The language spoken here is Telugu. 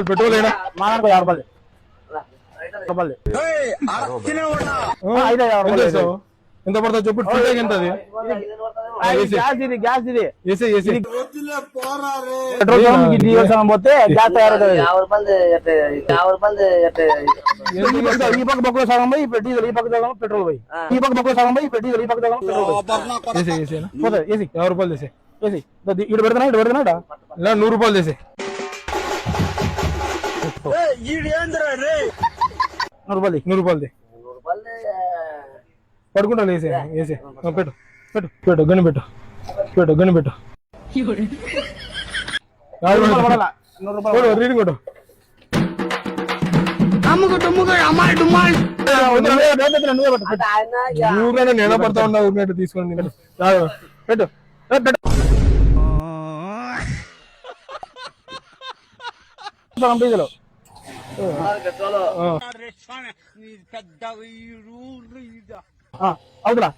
పెట్రోల్ ఎంత పడుతుంది చెప్పు ఎంత పోతే గ్యాస్ తయారవుతుంది ఈ పక్క బొక్కలో సగం పోయి డీజిల్ ఈ పక్క సగం పెట్రోల్ పోయి ఈ పక్క బొక్కలో సగం పోయి డీజిల్ ఈ పక్క సగం పెట్రోల్ పోయి ఏసీ 50 రూపాయలు చేసే ఏసీ ఇటు పెడుతున్నా 100 రూపాయలు చేసే 100 రూపాయలు పడుకుంటా వేసే వేసే పెట్టు పెట్టు పెట్టు గని పెట్టు పెట్టు గని పెట్టు రీడింగ్ కొట్టు నేను పడతా ఉన్నా ఊరినట్టు తీసుకోండి పెట్టు పెట్టు డీజిల్ అవుతురా